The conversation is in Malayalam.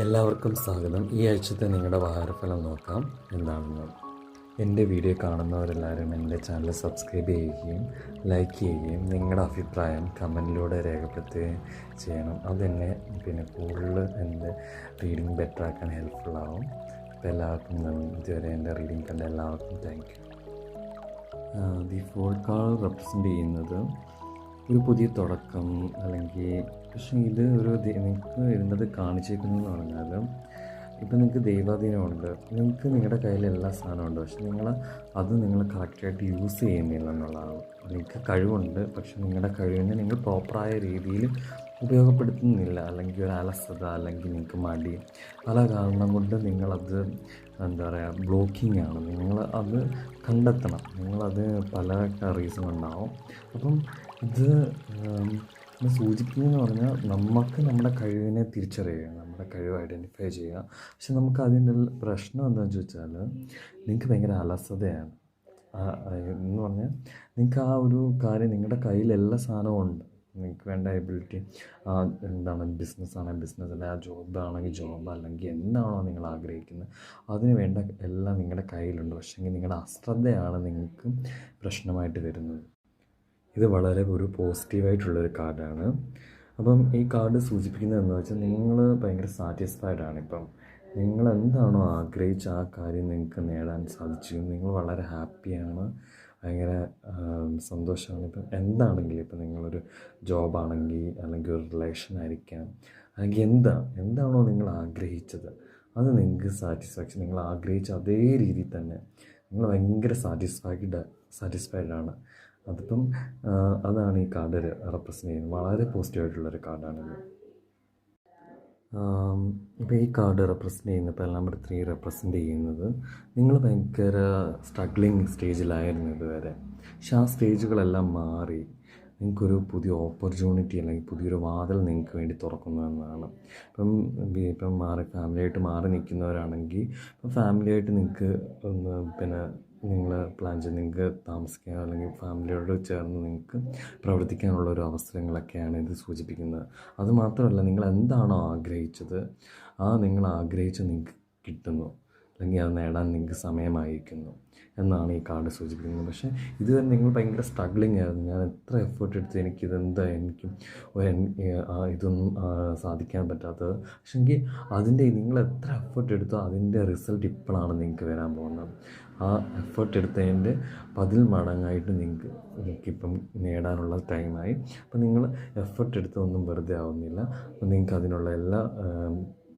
എല്ലാവർക്കും സ്വാഗതം. ഈ ആഴ്ചത്തെ നിങ്ങളുടെ വാരഫലം നോക്കാം എന്താണെന്ന്. എൻ്റെ വീഡിയോ കാണുന്നവരെല്ലാവരും എൻ്റെ ചാനൽ സബ്സ്ക്രൈബ് ചെയ്യുകയും ലൈക്ക് ചെയ്യുകയും നിങ്ങളുടെ അഭിപ്രായം കമൻറ്റിലൂടെ രേഖപ്പെടുത്തുകയും ചെയ്യണം. അതെന്നെ കൂടുതൽ എൻ്റെ റീഡിങ് ബെറ്റർ ആക്കാൻ ഹെൽപ്ഫുള്ളാവും. അപ്പോൾ എല്ലാവർക്കും ഇതുവരെ എൻ്റെ റീഡിങ് കണ്ട എല്ലാവർക്കും thank you. The fool card represent ചെയ്യുന്നത് ഒരു പുതിയ തുടക്കം, അല്ലെങ്കിൽ പക്ഷേ ഇത് നിങ്ങൾക്ക് ഇരുന്നത് കാണിച്ചേക്കുന്നതെന്ന് പറഞ്ഞാൽ ഇപ്പം നിങ്ങൾക്ക് ദൈവാധീനമുണ്ട്, നിങ്ങൾക്ക് നിങ്ങളുടെ കയ്യിൽ എല്ലാ സാധനമുണ്ട്, പക്ഷെ നിങ്ങൾ കറക്റ്റായിട്ട് യൂസ് ചെയ്യുന്നില്ല എന്നുള്ളതാണ്. നിങ്ങൾക്ക് കഴിവുണ്ട്, പക്ഷെ നിങ്ങളുടെ കഴിവിനെ നിങ്ങൾ പ്രോപ്പറായ രീതിയിൽ ഉപയോഗപ്പെടുത്തുന്നില്ല, അല്ലെങ്കിൽ ഒരു അലസത, അല്ലെങ്കിൽ നിങ്ങൾക്ക് മടി, പല കാരണം കൊണ്ട് നിങ്ങളത് ബ്ലോക്കിംഗ് ആണ്. നിങ്ങൾ അത് കണ്ടെത്തണം. നിങ്ങളത് പല റീസൺ ഉണ്ടാവും. അപ്പം ഇത് സൂചിപ്പിക്കുന്നതെന്ന് പറഞ്ഞാൽ നമുക്ക് നമ്മുടെ കഴിവിനെ തിരിച്ചറിയുക, നമ്മുടെ കഴിവ് ഐഡൻറ്റിഫൈ ചെയ്യുക. പക്ഷെ നമുക്ക് അതിൻ്റെ പ്രശ്നം എന്താണെന്ന് ചോദിച്ചാൽ നിങ്ങൾക്ക് ഭയങ്കര അലസതയാണ്. എന്ന് പറഞ്ഞാൽ നിങ്ങൾക്ക് ആ ഒരു കാര്യം നിങ്ങളുടെ കയ്യിൽ എല്ലാ സാധനവും ഉണ്ട്. നിങ്ങൾക്ക് വേണ്ട എബിലിറ്റി ബിസിനസ്സാണെങ്കിൽ ബിസിനസ്, അല്ലെങ്കിൽ ആ ജോബാണെങ്കിൽ ജോബ്, അല്ലെങ്കിൽ എന്താണോ നിങ്ങൾ ആഗ്രഹിക്കുന്നത് അതിന് വേണ്ട എല്ലാം നിങ്ങളുടെ കയ്യിലുണ്ട്. പക്ഷേ നിങ്ങളുടെ അശ്രദ്ധയാണ് നിങ്ങൾക്ക് പ്രശ്നമായിട്ട് വരുന്നത്. ഇത് വളരെ ഒരു പോസിറ്റീവായിട്ടുള്ളൊരു കാർഡാണ്. അപ്പം ഈ കാർഡ് സൂചിപ്പിക്കുന്നത് എന്താണെന്ന് വെച്ചാൽ നിങ്ങൾ ഭയങ്കര സാറ്റിസ്ഫൈഡ് ആണ്. ഇപ്പം നിങ്ങൾ എന്താണോ ആഗ്രഹിച്ച ആ കാര്യം നിങ്ങൾക്ക് നേടാൻ സാധിച്ചു. നിങ്ങൾ വളരെ ഹാപ്പിയാണ്, ഭയങ്കര സന്തോഷമാണ്. ഇപ്പം എന്താണെങ്കിലും, ഇപ്പം നിങ്ങളൊരു ജോബാണെങ്കിൽ, അല്ലെങ്കിൽ ഒരു റിലേഷൻ ആയിരിക്കാം, അല്ലെങ്കിൽ എന്താണോ നിങ്ങൾ ആഗ്രഹിച്ചത് അത് നിങ്ങൾക്ക് സാറ്റിസ്ഫാക്ഷൻ, നിങ്ങൾ ആഗ്രഹിച്ച അതേ രീതിയിൽ തന്നെ നിങ്ങൾ ഭയങ്കര സാറ്റിസ്ഫൈഡാണ്. അതിപ്പം അതാണ് ഈ കാർഡ് റെപ്രസെൻ്റ് ചെയ്യുന്നത്. വളരെ പോസിറ്റീവായിട്ടുള്ളൊരു കാർഡാണിത്. ഇപ്പോൾ ഈ കാർഡ് റെപ്രസെൻ്റ് ചെയ്യുന്നത്, ഇപ്പോൾ നമ്പർ 3 റെപ്രസെൻ്റ് ചെയ്യുന്നത് നിങ്ങൾ ഭയങ്കര സ്ട്രഗ്ലിങ് സ്റ്റേജിലായിരുന്നു ഇതുവരെ. പക്ഷെ ആ സ്റ്റേജുകളെല്ലാം മാറി നിങ്ങൾക്കൊരു പുതിയ ഓപ്പർച്യൂണിറ്റി, അല്ലെങ്കിൽ പുതിയൊരു വാതിൽ നിങ്ങൾക്ക് വേണ്ടി തുറക്കുന്നു എന്നതാണ്. ഇപ്പം ഫാമിലിയായിട്ട് മാറി നിൽക്കുന്നവരാണെങ്കിൽ ഇപ്പം ഫാമിലിയായിട്ട് നിങ്ങൾക്ക് നിങ്ങൾ പ്ലാൻ ചെയ്ത് നിങ്ങൾക്ക് താമസിക്കാൻ, അല്ലെങ്കിൽ ഫാമിലിയോട് ചേർന്ന് നിങ്ങൾക്ക് പ്രവർത്തിക്കാനുള്ള ഒരു അവസരങ്ങളൊക്കെയാണ് ഇത് സൂചിപ്പിക്കുന്നത്. അതുമാത്രമല്ല, നിങ്ങൾ എന്താണോ ആഗ്രഹിച്ചത് നിങ്ങൾ ആഗ്രഹിച്ച് നിങ്ങൾക്ക് കിട്ടുന്നു, അല്ലെങ്കിൽ അത് നേടാൻ നിങ്ങൾക്ക് സമയമായിരിക്കുന്നു എന്നാണ് ഈ കാർഡ് സൂചിപ്പിക്കുന്നത്. പക്ഷേ ഇതുവരെ നിങ്ങൾ ഭയങ്കര സ്ട്രഗ്ലിങ് ആയിരുന്നു. ഞാൻ എത്ര എഫേർട്ട് എടുത്ത് എനിക്കും ഇതൊന്നും സാധിക്കാൻ പറ്റാത്തത്. പക്ഷെങ്കിൽ നിങ്ങൾ എത്ര എഫേർട്ട് എടുത്തോ അതിൻ്റെ റിസൾട്ട് ഇപ്പോഴാണ് നിങ്ങൾക്ക് വരാൻ പോകുന്നത്. ആ എഫേർട്ട് എടുത്തതിൻ്റെ 10 മടങ്ങായിട്ട് നിങ്ങൾക്കിപ്പം നേടാനുള്ള ടൈമായി. അപ്പം നിങ്ങൾ എഫേർട്ട് എടുത്തൊന്നും വെറുതെ ആവുന്നില്ല. അപ്പം നിങ്ങൾക്ക് അതിനുള്ള എല്ലാ